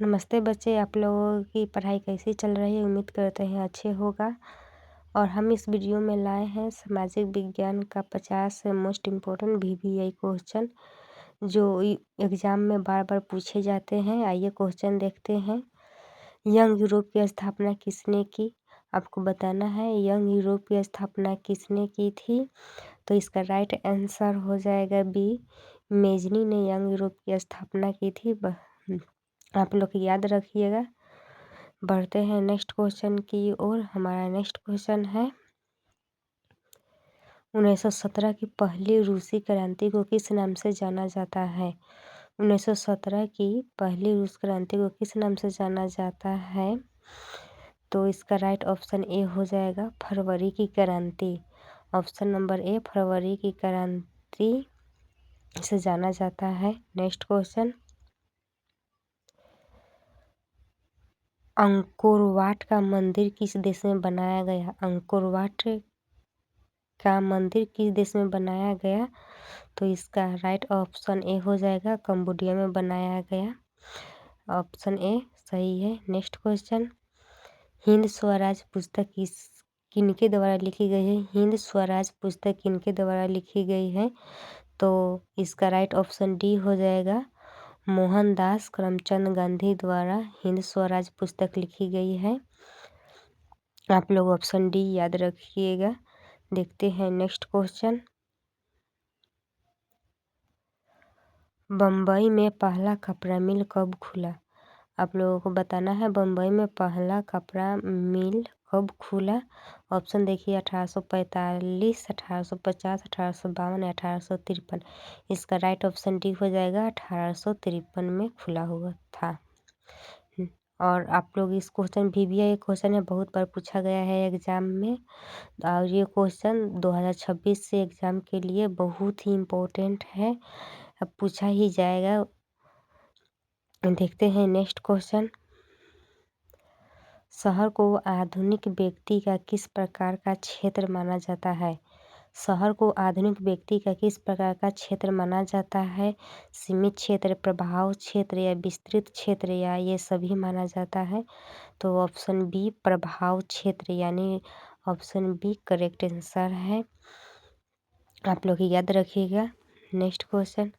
नमस्ते बच्चे, आप लोगों की पढ़ाई कैसी चल रही है? उम्मीद करते हैं अच्छे होगा। और हम इस वीडियो में लाए हैं सामाजिक विज्ञान का 50 मोस्ट इम्पोर्टेंट VVI क्वेश्चन जो एग्ज़ाम में बार बार पूछे जाते हैं। आइए क्वेश्चन देखते हैं। यंग यूरोप की स्थापना किसने की? आपको बताना है यंग यूरोप की स्थापना किसने की थी। तो इसका राइट आंसर हो जाएगा बी, मेजनी ने यंग यूरोप की स्थापना की थी। आप लोग याद रखिएगा। बढ़ते हैं नेक्स्ट क्वेश्चन की ओर। हमारा नेक्स्ट क्वेश्चन है 1917 की पहली रूसी क्रांति को किस नाम से जाना जाता है? 1917 की पहली रूस क्रांति को किस नाम से जाना जाता है? तो इसका राइट ऑप्शन ए हो जाएगा फरवरी की क्रांति। ऑप्शन नंबर ए फरवरी की क्रांति से जाना जाता है। नेक्स्ट क्वेश्चन, अंकोर वाट का मंदिर किस देश में बनाया गया? अंकोर वाट का मंदिर किस देश में बनाया गया? तो इसका राइट ऑप्शन ए हो जाएगा कंबोडिया में बनाया गया। ऑप्शन ए सही है। नेक्स्ट क्वेश्चन, हिंद स्वराज पुस्तक किनके द्वारा लिखी गई है? हिंद स्वराज पुस्तक किनके द्वारा लिखी गई है? तो इसका राइट ऑप्शन डी हो जाएगा मोहनदास करमचंद गांधी द्वारा हिंद स्वराज पुस्तक लिखी गई है। आप लोग ऑप्शन डी याद रखिएगा। देखते हैं नेक्स्ट क्वेश्चन, बम्बई में पहला कपड़ा मिल कब खुला? आप लोगों को बताना है बम्बई में पहला कपड़ा मिल कब खुला। ऑप्शन देखिए 1845, 1850, 1852 या 1853। इसका राइट ऑप्शन डी हो जाएगा 1853 में खुला हुआ था। और आप लोग इस क्वेश्चन VVI क्वेश्चन है, बहुत बार पूछा गया है एग्ज़ाम में। और ये क्वेश्चन 2026 से एग्ज़ाम के लिए बहुत ही इम्पोर्टेंट है, अब पूछा ही जाएगा। देखते हैं नेक्स्ट क्वेश्चन, शहर को आधुनिक व्यक्ति का किस प्रकार का क्षेत्र माना जाता है? शहर को आधुनिक व्यक्ति का किस प्रकार का क्षेत्र माना जाता है? सीमित क्षेत्र, प्रभाव क्षेत्र या विस्तृत क्षेत्र या ये सभी माना जाता है? तो ऑप्शन बी प्रभाव क्षेत्र यानी ऑप्शन बी करेक्ट आंसर है। आप लोग याद रखिएगा। नेक्स्ट क्वेश्चन,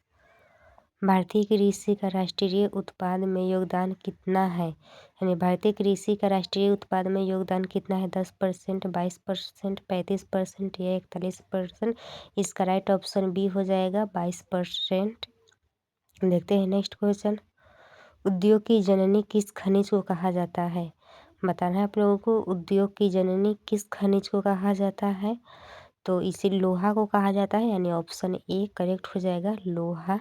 भारतीय कृषि का राष्ट्रीय उत्पाद में योगदान कितना है? यानी भारतीय कृषि का राष्ट्रीय उत्पाद में योगदान कितना है? 10%, 22%, 35% या 41%। इसका राइट ऑप्शन बी हो जाएगा 22%। देखते हैं नेक्स्ट क्वेश्चन, उद्योग की जननी किस खनिज को कहा जाता है? बताना है आप लोगों को उद्योग की जननी किस खनिज को कहा जाता है? तो इसे लोहा को कहा जाता है, यानी ऑप्शन ए करेक्ट हो जाएगा लोहा।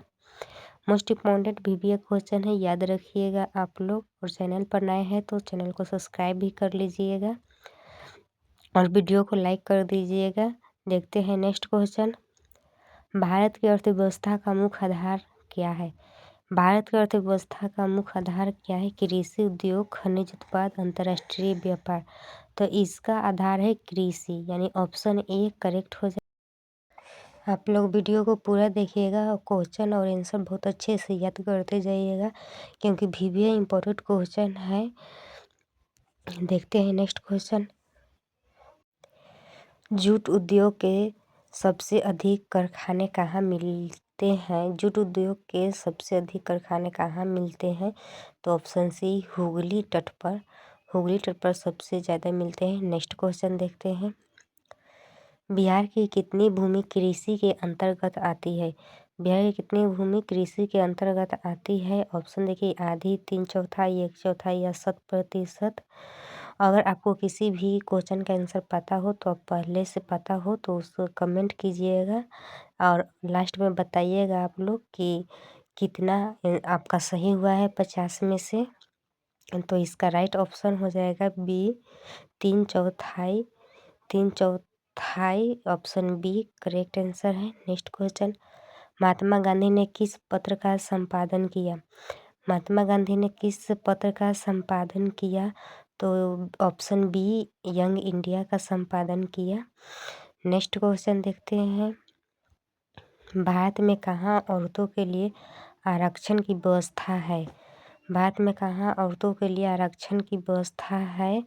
मोस्ट इम्पॉर्टेंट VVI क्वेश्चन है, याद रखिएगा आप लोग। और चैनल पर नए हैं तो चैनल को सब्सक्राइब भी कर लीजिएगा और वीडियो को लाइक कर दीजिएगा। देखते हैं नेक्स्ट क्वेश्चन, भारत की अर्थव्यवस्था का मुख्य आधार क्या है? भारत की अर्थव्यवस्था का मुख्य आधार क्या है? कृषि, उद्योग, खनिज उत्पाद, अंतर्राष्ट्रीय व्यापार। तो इसका आधार है कृषि, यानी ऑप्शन ए करेक्ट हो जाए। आप लोग वीडियो को पूरा देखिएगा और क्वेश्चन और आंसर बहुत अच्छे से याद करते जाइएगा, क्योंकि VVI इम्पोर्टेंट क्वेश्चन है। देखते हैं नेक्स्ट क्वेश्चन, जूट उद्योग के सबसे अधिक कारखाने कहाँ मिलते हैं? जूट उद्योग के सबसे अधिक कारखाने कहाँ मिलते हैं? तो ऑप्शन सी हुगली तट पर। हुगली तट पर सबसे ज़्यादा मिलते हैं। नेक्स्ट क्वेश्चन देखते हैं, बिहार की कितनी भूमि कृषि के अंतर्गत आती है? बिहार की कितनी भूमि कृषि के अंतर्गत आती है? ऑप्शन देखिए आधी, 3/4, 1/4 या 100%। अगर आपको किसी भी क्वेश्चन का आंसर पता हो तो आप पहले से पता हो तो उसको कमेंट कीजिएगा और लास्ट में बताइएगा आप लोग कि कितना आपका सही हुआ है 50 में से। तो इसका राइट ऑप्शन हो जाएगा B 3/4। 3/4 option B correct answer है। नेक्स्ट क्वेश्चन, महात्मा गांधी ने किस पत्र का संपादन किया? महात्मा गांधी ने किस पत्र का संपादन किया? तो ऑप्शन बी यंग इंडिया का संपादन किया। नेक्स्ट क्वेश्चन देखते हैं, भारत में कहाँ औरतों के लिए आरक्षण की व्यवस्था है? भारत में कहाँ औरतों के लिए आरक्षण की व्यवस्था है?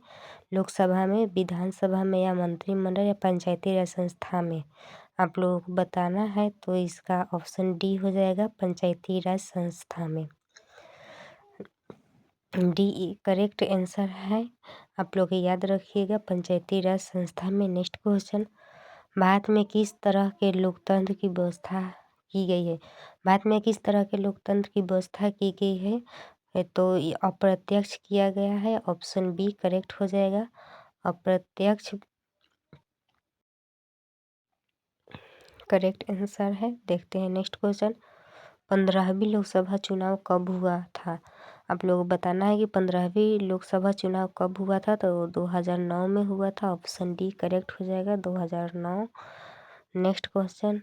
लोकसभा में, विधानसभा में या मंत्रिमंडल या पंचायती राज संस्था में? आप लोगों को बताना है तो इसका ऑप्शन डी हो जाएगा, पंचायती राज संस्था में। डी करेक्ट आंसर है। आप लोग याद रखिएगा, पंचायती राज संस्था में। नेक्स्ट क्वेश्चन, भारत में किस तरह के लोकतंत्र की व्यवस्था की गई है? भारत में किस तरह के लोकतंत्र की व्यवस्था की गई है? तो ये अप्रत्यक्ष किया गया है। ऑप्शन बी करेक्ट हो जाएगा, अप्रत्यक्ष करेक्ट आंसर है। देखते हैं नेक्स्ट क्वेश्चन, 15वीं लोकसभा चुनाव कब हुआ था? आप लोग बताना है कि 15वीं लोकसभा चुनाव कब हुआ था? तो 2009 में हुआ था। ऑप्शन डी करेक्ट हो जाएगा, 2009। नेक्स्ट क्वेश्चन,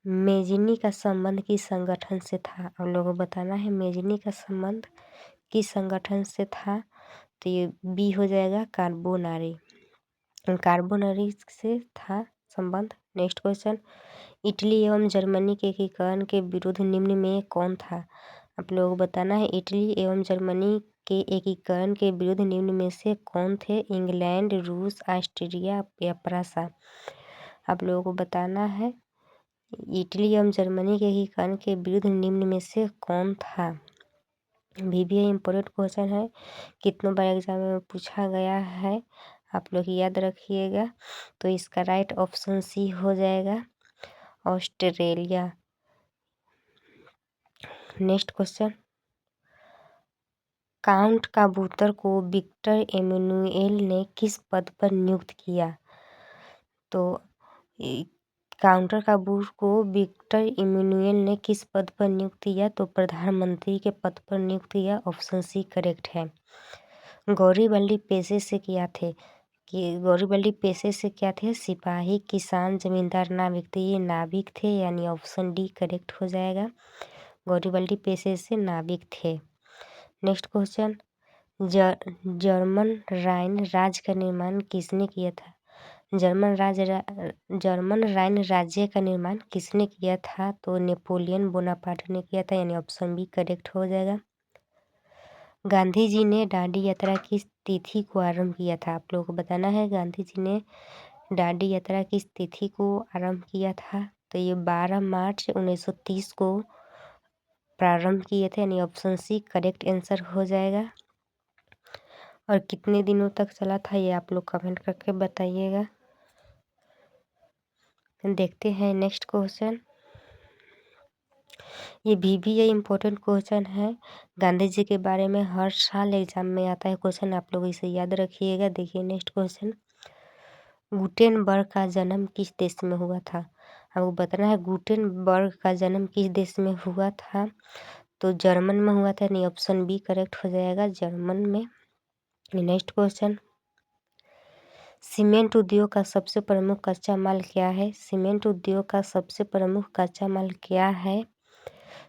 मेजनी का संबंध किस संगठन से था? आप लोगों को बताना है मेजनी का संबंध किस संगठन से था? तो ये बी हो जाएगा, कार्बोनारी। कार्बोनरी से था संबंध। नेक्स्ट क्वेश्चन, इटली एवं जर्मनी के एकीकरण के विरुद्ध निम्न में कौन था? आप लोगों को बताना है इटली एवं जर्मनी के एकीकरण के विरुद्ध निम्न में से कौन थे? इंग्लैंड, रूस, ऑस्ट्रिया या फ्रांस? आप लोगों को बताना है इटली एवं जर्मनी के एकीकरण के विरुद्ध निम्न में से कौन था? भी इम्पोर्टेंट क्वेश्चन है, कितनों बार एग्जाम में पूछा गया है, आप लोग याद रखिएगा। तो इसका राइट ऑप्शन सी हो जाएगा, ऑस्ट्रेलिया। नेक्स्ट क्वेश्चन, काउंट काबूतर को विक्टर एमेनुएल ने किस पद पर नियुक्त किया? तो काउंटर काबूतर को विक्टर इमैनुअल ने किस पद पर नियुक्त किया? तो प्रधानमंत्री के पद पर नियुक्त किया। ऑप्शन सी करेक्ट है। गौरीवल्लभ पेशे से क्या थे? कि गौरीवल्लभ पेशे से क्या थे? सिपाही, किसान, जमींदार, नाविक। तो ये नाविक थे, यानी ऑप्शन डी करेक्ट हो जाएगा। गौरीवल्लभ पेशे से नाविक थे। नेक्स्ट क्वेश्चन, जर्मन राइन राज्य का निर्माण किसने किया था? जर्मन राइन राज्य का निर्माण किसने किया था? तो नेपोलियन बोनापार्ट ने किया था, यानी ऑप्शन बी करेक्ट हो जाएगा। गांधी जी ने दांडी यात्रा किस तिथि को आरंभ किया था? आप लोगों को बताना है गांधी जी ने दांडी यात्रा किस तिथि को आरंभ किया था? तो ये 12 मार्च 1930 को प्रारंभ किए थे, यानी ऑप्शन सी करेक्ट आंसर हो जाएगा। और कितने दिनों तक चला था ये आप लोग कमेंट करके बताइएगा। देखते हैं नेक्स्ट क्वेश्चन, ये भी इम्पोर्टेंट क्वेश्चन है। गांधी जी के बारे में हर साल एग्जाम में आता है क्वेश्चन, आप लोग इसे याद रखिएगा। देखिए नेक्स्ट क्वेश्चन, गुटेनबर्ग का जन्म किस देश में हुआ था? आपको बताना है गुटेनबर्ग का जन्म किस देश में हुआ था? तो जर्मन में हुआ था, यानी ऑप्शन बी करेक्ट हो जाएगा, जर्मन में। नेक्स्ट क्वेश्चन, सीमेंट उद्योग का सबसे प्रमुख कच्चा माल क्या है? सीमेंट उद्योग का सबसे प्रमुख कच्चा माल क्या है?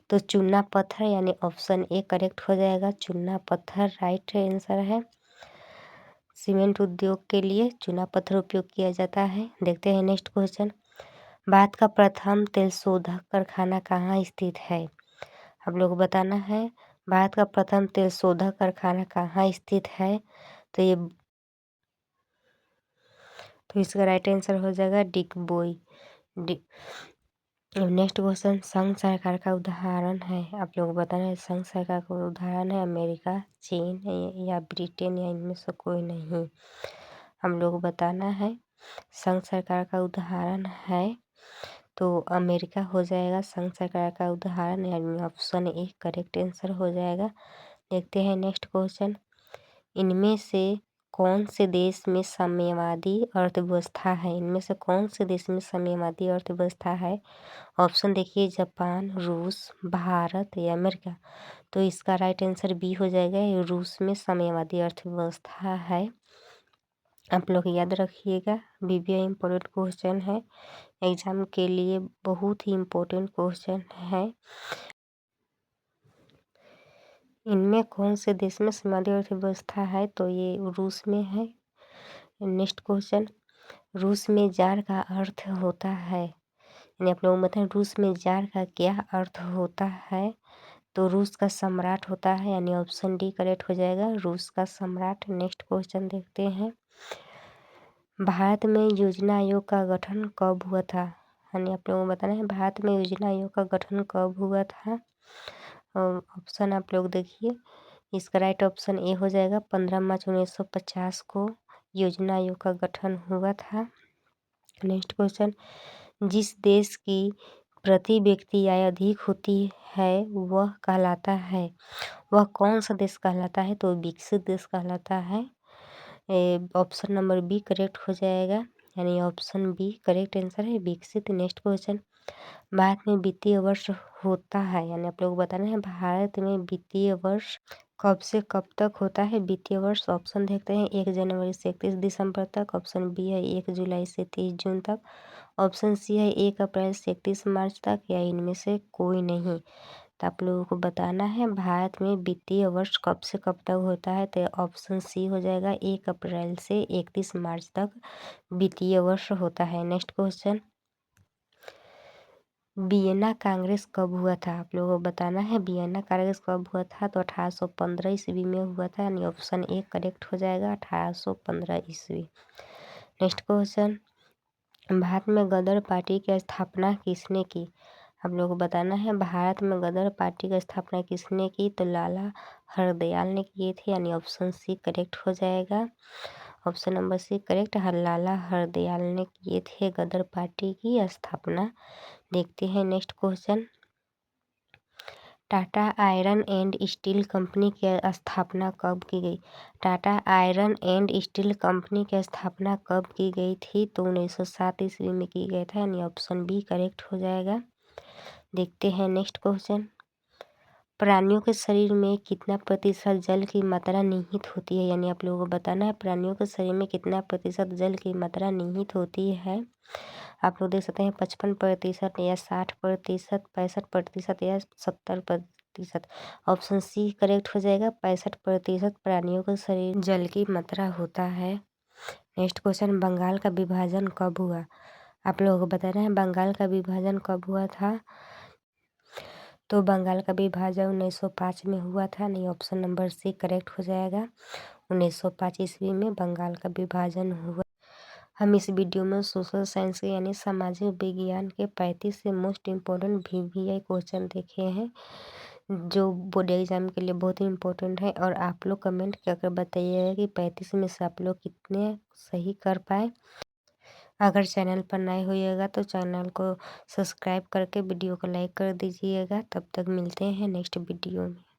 तो चूना पत्थर, यानी ऑप्शन ए करेक्ट हो जाएगा, चूना पत्थर राइट आंसर है। सीमेंट उद्योग के लिए चूना पत्थर उपयोग किया जाता है। देखते हैं नेक्स्ट क्वेश्चन, भारत का प्रथम तेल शोधक कारखाना कहाँ स्थित है? आप लोग बताना है भारत का प्रथम तेल शोधक कारखाना कहाँ स्थित है? तो इसका राइट आंसर हो जाएगा डिगबोई। नेक्स्ट क्वेश्चन, संघ सरकार का उदाहरण है। आप लोग बताना है संघ सरकार का उदाहरण है अमेरिका, चीन या ब्रिटेन, या इनमें से कोई नहीं। हम लोग बताना है संघ सरकार का उदाहरण है तो अमेरिका हो जाएगा संघ सरकार का उदाहरण, यानी ऑप्शन ए करेक्ट आंसर हो जाएगा। देखते हैं नेक्स्ट क्वेश्चन, इनमें से कौन से देश में साम्यवादी अर्थव्यवस्था है? इनमें से कौन से देश में साम्यवादी अर्थव्यवस्था है? ऑप्शन देखिए, जापान, रूस, भारत या अमेरिका। तो इसका राइट आंसर बी हो जाएगा, रूस में साम्यवादी अर्थव्यवस्था है। आप लोग याद रखिएगा, भी इम्पोर्टेंट क्वेश्चन है, एग्जाम के लिए बहुत ही इम्पोर्टेंट क्वेश्चन है। इनमें कौन से देश में साम्यवादी अर्थव्यवस्था है? तो ये रूस में है। नेक्स्ट क्वेश्चन, रूस में जार का अर्थ होता है, यानी आप लोगों को बताएं रूस में जार का क्या अर्थ होता है? तो रूस का सम्राट होता है, यानी ऑप्शन डी करेक्ट हो जाएगा, रूस का सम्राट। नेक्स्ट क्वेश्चन देखते हैं। भारत में योजना आयोग का गठन कब हुआ था? यानी आप लोगों को बताना है भारत में योजना आयोग का गठन कब हुआ था। ऑप्शन आप लोग देखिए, इसका राइट ऑप्शन ए हो जाएगा, 15 मार्च 1950 को योजना आयोग का गठन हुआ था। नेक्स्ट क्वेश्चन, जिस देश की प्रति व्यक्ति आय अधिक होती है वह कहलाता है, वह कौन सा देश कहलाता है? तो विकसित देश कहलाता है। ऑप्शन नंबर बी करेक्ट हो जाएगा, यानी ऑप्शन बी करेक्ट आंसर है, विकसित। नेक्स्ट क्वेश्चन, भारत में वित्तीय वर्ष होता है, यानी आप लोग बताना है भारत में वित्तीय वर्ष कब से कब तक होता है वित्तीय वर्ष। ऑप्शन देखते हैं, 1 जनवरी से 31 दिसंबर तक। ऑप्शन बी है 1 जुलाई से 30 जून तक। ऑप्शन सी है 1 अप्रैल से 31 मार्च तक, या इनमें से कोई नहीं। तो आप लोगों को बताना है भारत में वित्तीय वर्ष कब से कब तक होता है, तो ऑप्शन सी हो जाएगा, 1 अप्रैल से 31 मार्च तक वित्तीय वर्ष होता है। नेक्स्ट क्वेश्चन, वियना कांग्रेस कब हुआ था? आप लोगों को बताना है वियना कांग्रेस कब हुआ था, तो 1815 ईस्वी में हुआ था, यानी ऑप्शन ए करेक्ट हो जाएगा, 1815 ईस्वी। नेक्स्ट क्वेश्चन, भारत में गदर पार्टी की स्थापना किसने की? हम लोग को बताना है भारत में गदर पार्टी की स्थापना किसने की, तो लाला हरदयाल ने किए थे, यानी ऑप्शन सी करेक्ट हो जाएगा, ऑप्शन नंबर सी करेक्ट, लाला हरदयाल ने किए थे गदर पार्टी की स्थापना। देखते हैं next question, Tata iron and steel company की स्थापना कब की गई? Tata iron and steel company की स्थापना कब की गई थी, तो 1907 ईस्वी में की गया था, यानी ऑप्शन बी करेक्ट हो जाएगा। देखते हैं नेक्स्ट क्वेश्चन, प्राणियों के शरीर में कितना प्रतिशत जल की मात्रा निहित होती है? यानी आप लोगों को बताना है प्राणियों के शरीर में कितना प्रतिशत जल की मात्रा निहित होती है। आप लोग देख सकते हैं 55% या 60%, 65% या 70%। ऑप्शन सी करेक्ट हो जाएगा, 65% प्राणियों के शरीर जल की मात्रा होता है। नेक्स्ट क्वेश्चन, बंगाल का विभाजन कब हुआ? आप लोगों को बताना है बंगाल का विभाजन कब हुआ था, तो बंगाल का विभाजन 1905 में हुआ था, नहीं ऑप्शन नंबर सी करेक्ट हो जाएगा, 1905 ईस्वी में बंगाल का विभाजन हुआ। हम इस वीडियो में सोशल साइंस के यानी सामाजिक विज्ञान के 35 से मोस्ट इम्पोर्टेंट VVI क्वेश्चन देखे हैं, जो बोर्ड एग्जाम के लिए बहुत ही इम्पोर्टेंट है। और आप लोग कमेंट करके बताइएगा कि 35 में से आप लोग कितने सही कर पाए। अगर चैनल पर नए होइएगा तो चैनल को सब्सक्राइब करके वीडियो को लाइक कर दीजिएगा। तब तक मिलते हैं नेक्स्ट वीडियो में।